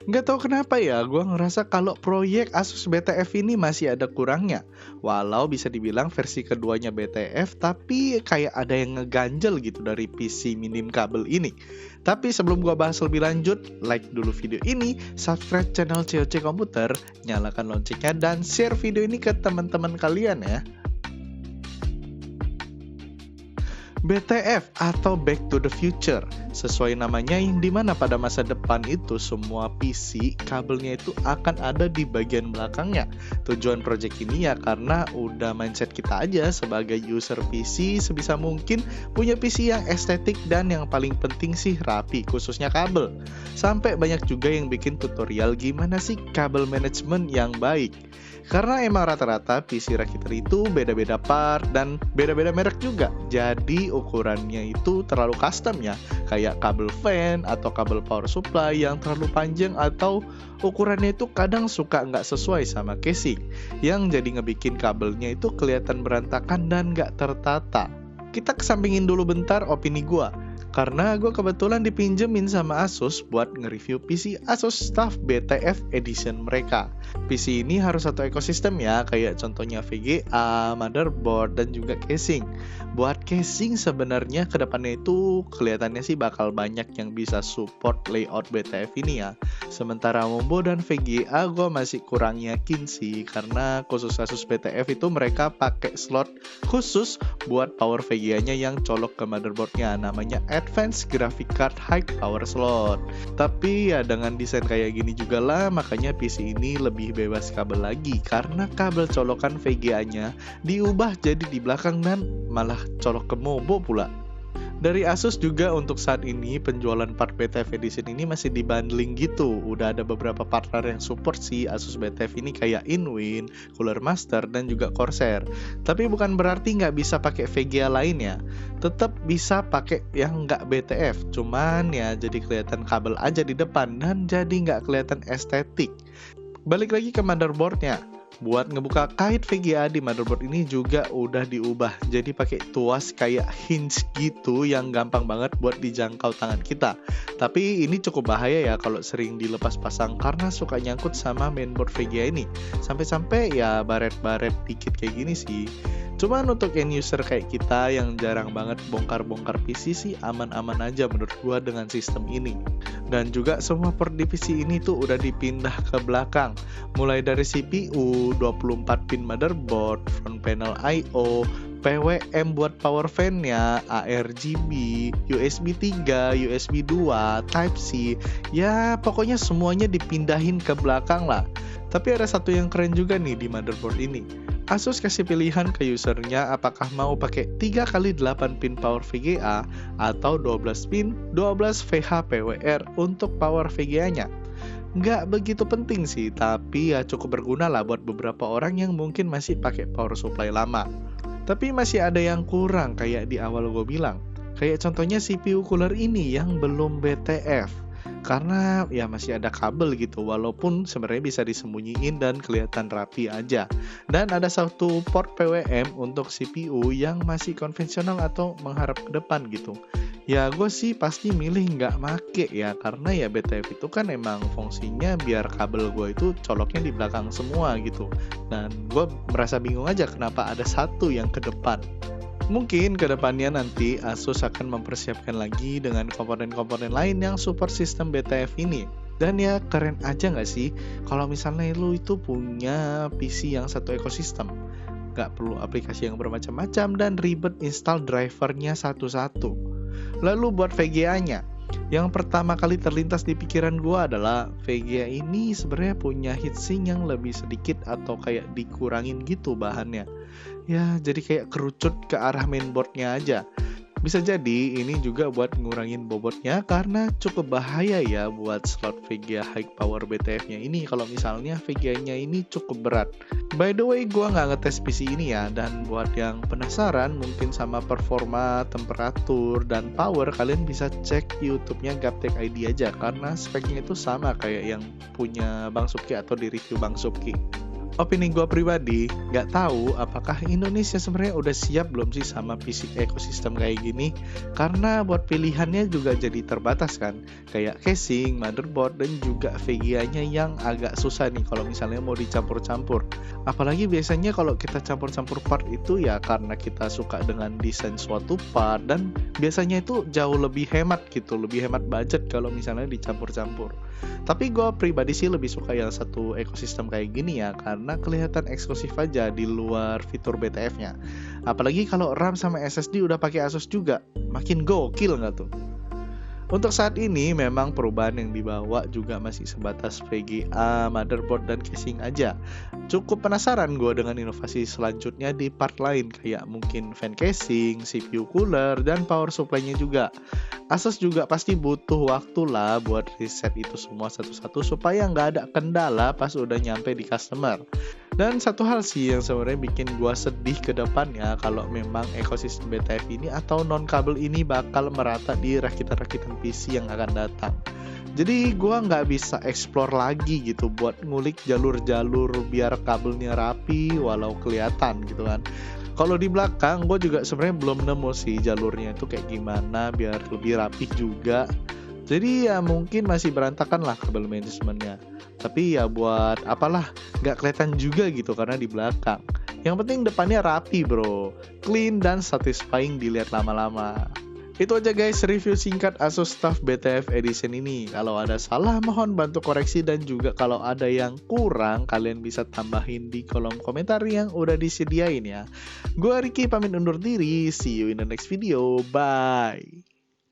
Nggak tahu kenapa ya, gue ngerasa kalau proyek Asus BTF ini masih ada kurangnya. Walau bisa dibilang versi keduanya BTF, tapi kayak ada yang ngeganjel gitu dari PC minim kabel ini. Tapi sebelum gue bahas lebih lanjut, like dulu video ini, subscribe channel COC Komputer, nyalakan loncengnya, dan share video ini ke teman-teman kalian ya. BTF atau Back to the Future, sesuai namanya yang dimana pada masa depan itu semua PC kabelnya itu akan ada di bagian belakangnya. Tujuan project ini ya karena udah mindset kita aja sebagai user PC sebisa mungkin punya PC yang estetik dan yang paling penting sih rapi, khususnya kabel. Sampai banyak juga yang bikin tutorial gimana sih kabel management yang baik. Karena emang rata-rata PC rakitan itu beda-beda part dan beda-beda merek juga. Jadi ukurannya itu terlalu custom ya. Kayak kabel fan atau kabel power supply yang terlalu panjang atau ukurannya itu kadang suka nggak sesuai sama casing. Yang jadi ngebikin kabelnya itu kelihatan berantakan dan nggak tertata. Kita kesampingin dulu bentar opini gua. Karena gue kebetulan dipinjemin sama Asus buat nge-review PC Asus Staff BTF Edition mereka. PC ini harus satu ekosistem ya, kayak contohnya VGA, motherboard, dan juga casing. Buat casing sebenarnya kedepannya itu kelihatannya sih bakal banyak yang bisa support layout BTF ini ya. Sementara Mombo dan VGA gue masih kurang yakin sih, karena khusus Asus BTF itu mereka pakai slot khusus buat power VGA-nya yang colok ke motherboardnya, namanya Advanced Graphic Card High Power Slot. Tapi ya dengan desain kayak gini juga lah, makanya PC ini lebih bebas kabel lagi, karena kabel colokan VGA-nya diubah jadi di belakang dan malah colok ke Mobo pula. Dari Asus juga untuk saat ini penjualan part BTF Edition ini masih dibundling gitu. Udah ada beberapa partner yang support sih Asus BTF ini kayak Inwin, Cooler Master, dan juga Corsair. Tapi bukan berarti nggak bisa pakai VGA lain ya. Tetap bisa pakai yang nggak BTF. Cuman ya jadi kelihatan kabel aja di depan dan jadi nggak kelihatan estetik. Balik lagi ke motherboardnya. Buat ngebuka kait VGA di motherboard ini juga udah diubah. Jadi pakai tuas kayak hinge gitu yang gampang banget buat dijangkau tangan kita. Tapi ini cukup bahaya ya kalau sering dilepas pasang karena suka nyangkut sama mainboard VGA ini. Sampai-sampai ya baret-baret dikit kayak gini sih. Cuman untuk end user kayak kita yang jarang banget bongkar-bongkar PC sih aman-aman aja menurut gua dengan sistem ini. Dan juga semua port di PC ini tuh udah dipindah ke belakang. Mulai dari CPU, 24 pin motherboard, front panel I/O, PWM buat power fan-nya, ARGB, USB 3, USB 2, Type-C. Ya pokoknya semuanya dipindahin ke belakang lah. Tapi ada satu yang keren juga nih di motherboard ini. Asus kasih pilihan ke usernya apakah mau pakai 3x8 pin power VGA atau 12 pin 12 VH PWR untuk power VGA-nya. Nggak begitu penting sih, tapi ya cukup berguna lah buat beberapa orang yang mungkin masih pakai power supply lama. Tapi masih ada yang kurang kayak di awal gue bilang. Kayak contohnya CPU cooler ini yang belum BTF. Karena ya masih ada kabel gitu, walaupun sebenarnya bisa disembunyiin dan kelihatan rapi aja. Dan ada satu port PWM untuk CPU yang masih konvensional atau mengharap ke depan gitu. Ya gue sih pasti milih nggak make ya, karena ya BTF itu kan emang fungsinya biar kabel gue itu coloknya di belakang semua gitu. Dan gue merasa bingung aja kenapa ada satu yang ke depan. Mungkin kedepannya nanti Asus akan mempersiapkan lagi dengan komponen-komponen lain yang support sistem BTF ini. Dan ya keren aja nggak sih kalau misalnya lu itu punya PC yang satu ekosistem. Nggak perlu aplikasi yang bermacam-macam dan ribet install drivernya satu-satu. Lalu buat VGA-nya, yang pertama kali terlintas di pikiran gue adalah VGA ini sebenarnya punya heatsink yang lebih sedikit atau kayak dikurangin gitu bahannya. Ya jadi kayak kerucut ke arah mainboardnya aja. Bisa jadi ini juga buat ngurangin bobotnya karena cukup bahaya ya buat slot VGA high power BTF-nya ini kalau misalnya VGA-nya ini cukup berat. By the way, gua nggak ngetes PC ini ya, dan buat yang penasaran mungkin sama performa, temperatur, dan power, kalian bisa cek YouTube-nya Gaptek ID aja karena speknya itu sama kayak yang punya Bang Subki atau di review Bang Subki. Opini gue pribadi, nggak tahu apakah Indonesia sebenarnya udah siap belum sih sama PC ekosistem kayak gini. Karena buat pilihannya juga jadi terbatas kan. Kayak casing, motherboard, dan juga VGA-nya yang agak susah nih kalau misalnya mau dicampur-campur. Apalagi biasanya kalau kita campur-campur part itu ya karena kita suka dengan desain suatu part, dan biasanya itu jauh lebih hemat gitu, lebih hemat budget kalau misalnya dicampur-campur. Tapi gue pribadi sih lebih suka yang satu ekosistem kayak gini ya, karena kelihatan eksklusif aja di luar fitur BTF-nya. Apalagi kalau RAM sama SSD udah pakai Asus juga, makin gokil nggak tuh? Untuk saat ini memang perubahan yang dibawa juga masih sebatas VGA, motherboard, dan casing aja. Cukup penasaran gue dengan inovasi selanjutnya di part lain, kayak mungkin fan casing, CPU cooler, dan power supply-nya juga. Asus juga pasti butuh waktu lah buat riset itu semua satu-satu supaya nggak ada kendala pas udah nyampe di customer. Dan satu hal sih yang sebenarnya bikin gua sedih ke depannya, kalau memang ekosistem BTF ini atau non-kabel ini bakal merata di rakitan-rakitan PC yang akan datang. Jadi gua nggak bisa explore lagi gitu buat ngulik jalur-jalur biar kabelnya rapi walau kelihatan gitu kan. Kalau di belakang gue juga sebenarnya belum nemu sih jalurnya itu kayak gimana biar lebih rapih juga. Jadi ya mungkin masih berantakan lah kabel manajemennya. Tapi ya buat apalah, nggak kelihatan juga gitu karena di belakang. Yang penting depannya rapi bro, clean dan satisfying dilihat lama-lama. Itu aja guys review singkat Asus TUF BTF Edition ini. Kalau ada salah mohon bantu koreksi, dan juga kalau ada yang kurang kalian bisa tambahin di kolom komentar yang udah disediain ya. Gua Ricky pamit undur diri, see you in the next video, bye.